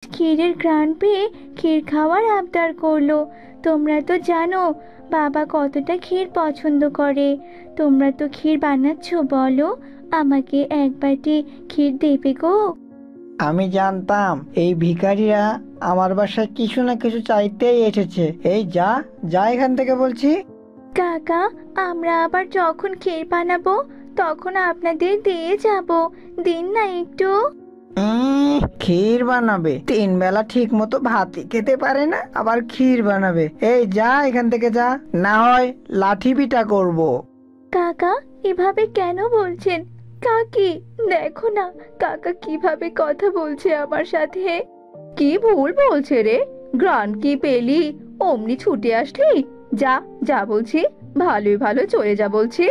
ক্ষীরের ঘ্রাণ পেয়ে ক্ষীর খাওয়ার আবদার করলো। তোমরা তো জানো বাবা কতটা ক্ষীর পছন্দ করে। তোমরা তো ক্ষীর বানাচ্ছ, বলো আমাকে এক বাটি ক্ষীর দেবে গো? আমি জানতাম এই ভিখারিরা আমার বাসায় কিছু না কিছু চাইতেই এসেছে। এই যা, যা এখান থেকে বলছি। কাকা, আমরা আবার যখন ক্ষীর বানাবো তখন আপনাদের দিয়ে যাব। দিন না একটু। ক্ষীর বানাবে? 3 বেলা ঠিক মতো ভাতই খেতে পারে না, আবার ক্ষীর বানাবে? এই যা এখান থেকে, যা, না হয় লাঠি পিটা করবো। কাকা, এভাবে কেন বলছেন? কাকি, দেখো না কাকা কিভাবে কথা বলছে আমার সাথে। কি ভুল বলছে রে? গ্রান কি পেলি অমনি ছুটে আসলি? যা, যা বলছি, ভালোই ভালো চলে যা বলছি।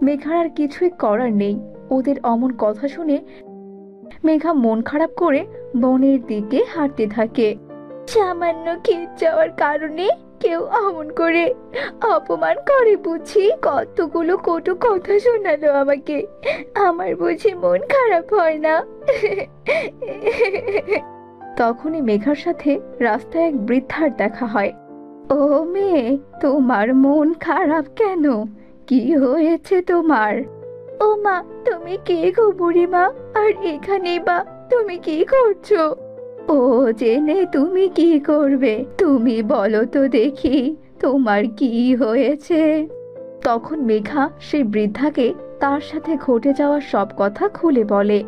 মেঘার আর কিছুই করার নেই। ওদের অমন কথা শুনে মেঘা মন খারাপ করে বনের দিকে হাঁটতে থাকে। সামান্য ক্ষীর চাওয়ার কারণে কেউ অমন করে অপমান করে বুঝি? কতগুলো কটু কথা শোনালো আমাকে। আমার বুঝি মন খারাপ হয় না? তখনই মেঘার সাথে রাস্তায় এক বৃদ্ধার দেখা হয়। ও মেয়ে, তোমার মন খারাপ কেন? কি হয়েছে তোমার? ও মা, তুমি কে গো বুড়িমা? আর এখানে বা তুমি কি করছো? ও জেনে তুমি কি করবে? তুমি বলো তো দেখি, তোমার কি হয়েছে? তখন মেঘা সেই বৃদ্ধাকে তার সাথে ঘটে যাওয়া সব কথা খুলে বলে।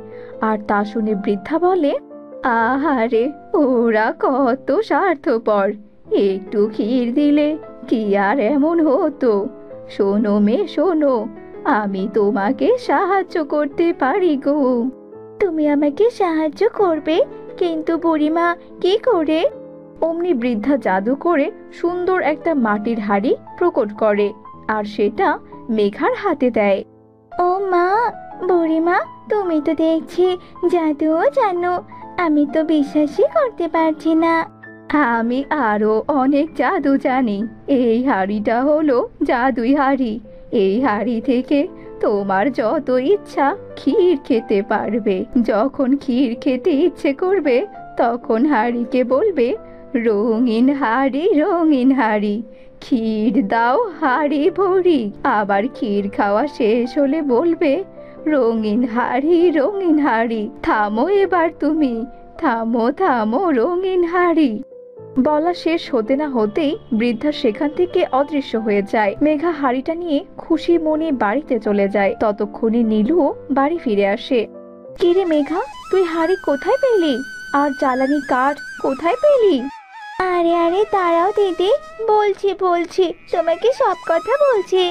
আর তা শুনে বৃদ্ধা বলে, আহারে, ওরা কত স্বার্থপর। একটু ক্ষীর দিলে কি আর এমন হতো? শোনো মে, শোনো, আমি তোমাকে সাহায্য করতে পারি গো। তুমি আমাকে সাহায্য করবে? কিন্তু বুড়িমা, কি করে? অমনি বৃদ্ধা জাদু করে সুন্দর একটা মাটির হাঁড়ি প্রকট করে আর সেটা মেঘার হাতে দেয়। ও মা, বুড়িমা, তুমি তো দেখছি জাদুও জানো। আমি তো বিশ্বাসই করতে পারছি না। আমি আরো অনেক জাদু জানি। এই হাঁড়িটা হলো জাদুই হাঁড়ি। এই হাঁড়ি থেকে তোমার যত ইচ্ছা ক্ষীর খেতে পারবে। যখন ক্ষীর খেতে ইচ্ছে করবে তখন হাঁড়িকে বলবে, রঙিন হাঁড়ি, রঙিন হাঁড়ি, ক্ষীর দাও হাঁড়ি ভরি। আবার ক্ষীর খাওয়া শেষ হলে বলবে, রঙিন হাঁড়ি, রঙিন হাঁড়ি, থামো এবার তুমি, থামো থামো রঙিন হাঁড়ি। বলা শেষ হতে না হতেই বৃদ্ধা সেখান থেকে অদৃশ্য হয়ে যায়। মেঘা হাঁড়িটা নিয়ে খুশি মনে বাড়িতে চলে যায়। ততক্ষণে নীলুও বাড়ি ফিরে আসে। কিরে মেঘা, তুই হাঁড়ি কোথায় পেলি? আর জ্বালানি কাঠ কোথায় পেলি? আরে আরে দাঁড়াও দিদি, বলছি বলছি, তোমাকে সব কথা বলছি।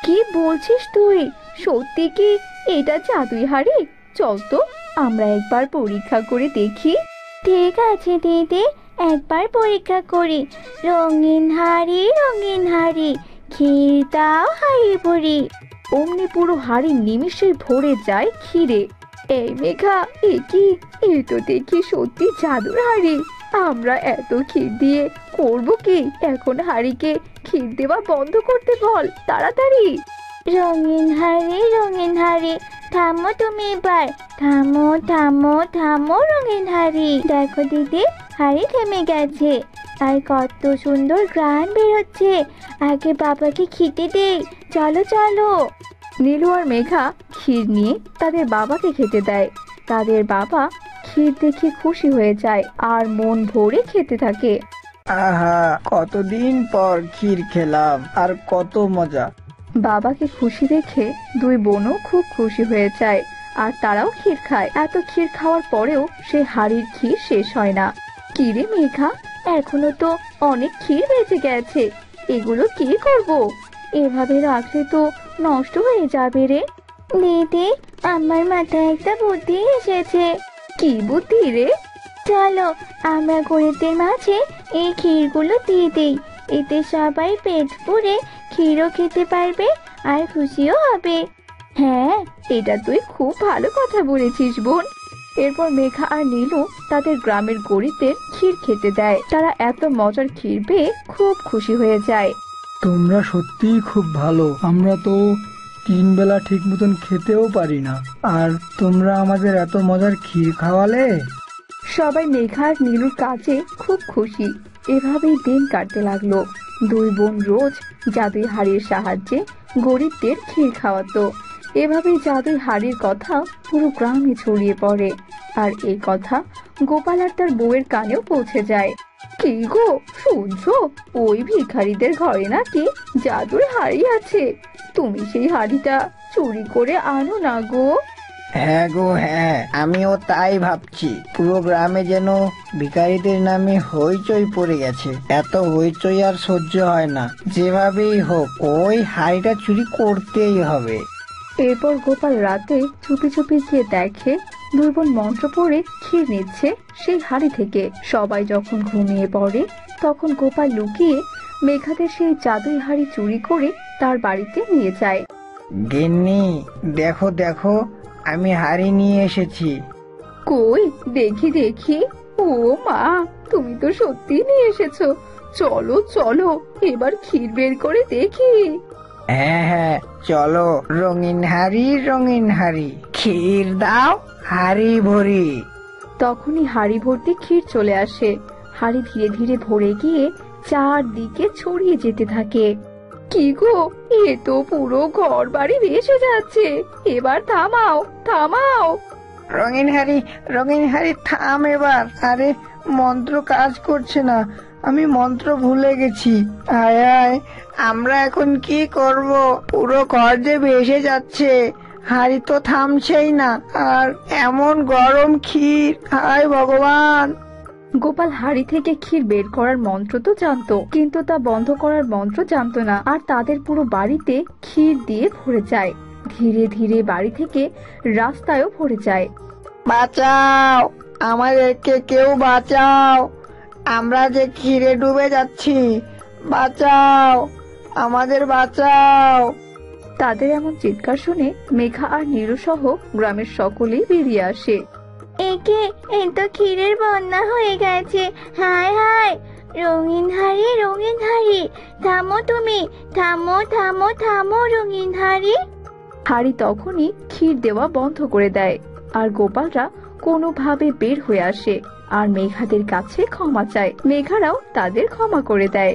কি বলছিস তুই? সত্যি কি এটা জাদুই হাঁড়ি? চল তো আমরা একবার পরীক্ষা করে দেখি। ঠিক আছে দিদি, একবার পরীক্ষা করি। রঙিন হাঁড়ি, রঙিন হাঁড়ি, ক্ষীর দাও হাঁড়ি ভরি। অমনি পুরো হাঁড়ি নিমিষেই ভরে যায় ক্ষীরে। এই মেঘা, এ কি? এ তো দেখি সত্যি জাদুর হাঁড়ি। আমরা এত ক্ষীর দিয়ে করবো কি? এখন হাঁড়িকে ক্ষীর দেওয়া বন্ধ করতে বল তাড়াতাড়ি। রঙিন হাঁড়ি, রঙিন হাঁড়ি, থামো তুমি এবার, থামো থামো থামো রঙিন হাঁড়ি। দেখো দিদি, হাঁড়ি থেমে গেছে। আর কত সুন্দর ঘ্রাণ বেরোচ্ছে। আগে বাবাকে খেতে দেই, চলো চলো। নীলু আর মেঘা ক্ষীর নিয়ে তাদের বাবাকে খেতে দেয়। তাদের বাবা ক্ষীর দেখে খুশি হয়ে যায় আর মন ভরে খেতে থাকে। আহা, কতদিন পর ক্ষীর খেলাম, আর কত মজা। বাবাকে খুশি দেখে দুই বোনও খুব খুশি হয়ে যায় আর তারাও ক্ষীর খায়। এত ক্ষীর খাওয়ার পরেও সে হাড়ির ক্ষীর শেষ হয় না। কি রে মেঘা, এখনো তো অনেক ক্ষীর বেঁচে গেছে। এগুলো কি করব? এভাবে রাখলে তো নষ্ট হয়ে যাবে রে। দিদি, আমার মাথায় একটা বুদ্ধি এসেছে। কি বুদ্ধি রে? চলো আমরা গরিবদের মাঝে এই ক্ষীরগুলো দিয়ে দেই। এতে সবাই পেট পুরে ক্ষীরও খেতে পারবে আর খুশিও হবে। হ্যাঁ, এটা তুই খুব ভালো কথা বলেছিস বোন। এরপর মেঘা আর নীলু তাদের গ্রামের গরিবদের ক্ষীর খেতে দেয়। তারা এত মজার ক্ষীর পেয়ে খুব খুশি হয়ে যায়। তোমরা সত্যিই খুব ভালো। আমরা তো 3 বেলা ঠিক মতন খেতেও পারি না, আর তোমরা আমাদের এত মজার ক্ষীর খাওয়ালে। সবাই মেঘা আর নীলুর কাজে খুব খুশি। এভাবেই দিন কাটতে লাগলো। দুই বোন রোজ জাদুই হাড়ির সাহায্যে গরিবদের ক্ষীর খাওয়াতো। এভাবেই জাদুই হাড়ির কথা পুরো গ্রামে ছড়িয়ে পড়ে। আর এই কথা গোপাল আর তার বউয়ের কানেও পৌঁছে যায়। কি গো, শুনছো? ওই ভিখারিদের ঘরে নাকি জাদুর হাড়ি আছে। তুমি সেই হাড়িটা চুরি করে আনো না গো। হ্যাঁ গো হ্যাঁ, আমিও তাই ভাবছি। পুরো গ্রামে যেন ভিখারিদের নামে হইচই পড়ে গেছে। এত হইচই আর সহ্য হয় না। যেভাবেই হোক ওই হাড়িটা চুরি করতেই হবে। এরপর গোপাল রাতে চুপি চুপি গিয়ে দেখে দুই বোন মন্ত্র পড়ে ক্ষীর নিচ্ছে সেই হাড়ি থেকে। সবাই যখন ঘুমিয়ে পড়ে তখন গোপাল লুকিয়ে মেঘাদের সেই জাদুই হাড়ি চুরি করে তার বাড়িতে নিয়ে যায়। গিন্নি, দেখো দেখো, আমি হাড়ি নিয়ে এসেছি। কই দেখি দেখি। ও মা, তুমি তো সত্যি নিয়ে এসেছো। চলো চলো, এবার ক্ষীর বের করে দেখি। হ্যাঁ হ্যাঁ, চলো। রঙিন হাড়ি রঙিন হাড়ি, ক্ষীর দাও হাড়ি ভরি। তখনই হাড়ি ভর্তি ক্ষীর চলে আসে। হাড়ি ধীরে ধীরে ভরে গিয়ে চারদিকে ছড়িয়ে যেতে থাকে। কি গো, এ তো পুরো ঘর বাড়ি ভেসে যাচ্ছে। এবার থামাও থামাও। রঙিন হাড়ি থাম এবার। আরে, মন্ত্র কাজ করছে না। আমি মন্ত্র ভুলে গেছি। আয় আয়, আমরা এখন কি করব? পুরো ঘর যে ভেসে যাচ্ছে, হাড়ি তো থামছেই না। আর এমন গরম ক্ষীর, হায় ভগবান! গোপাল হাড়ি থেকে ক্ষীর বের করার মন্ত্র তো জানতো, কিন্তু তা বন্ধ করার মন্ত্র জানতো না। আর তাদের পুরো বাড়িতে ক্ষীর দিয়ে ভরে যায়। ধীরে ধীরে বাড়ি থেকে রাস্তায়ও ভরে যায়। বাঁচাও, আমাদেরকে কেউ বাঁচাও। আমরা যে ক্ষীরে ডুবে যাচ্ছি। বাঁচাও, আমাদের বাঁচাও। তাদের এমন চিৎকার শুনে মেঘা আর নীলু সহ গ্রামের সকলেই বেরিয়ে আসে। একে এ তো ক্ষীরের বন্যা হয়ে গেছে। হায় হায়, রঙিন হাড়ি, থামো তুমি, থামো থামো থামো রঙিন হাড়ি। হাড়ি তখনই ক্ষীর দেওয়া বন্ধ করে দেয়। আর গোপালরা কোনোভাবে বের হয়ে আসে আর মেঘাদের কাছে ক্ষমা চায়। মেঘারাও তাদের ক্ষমা করে দেয়।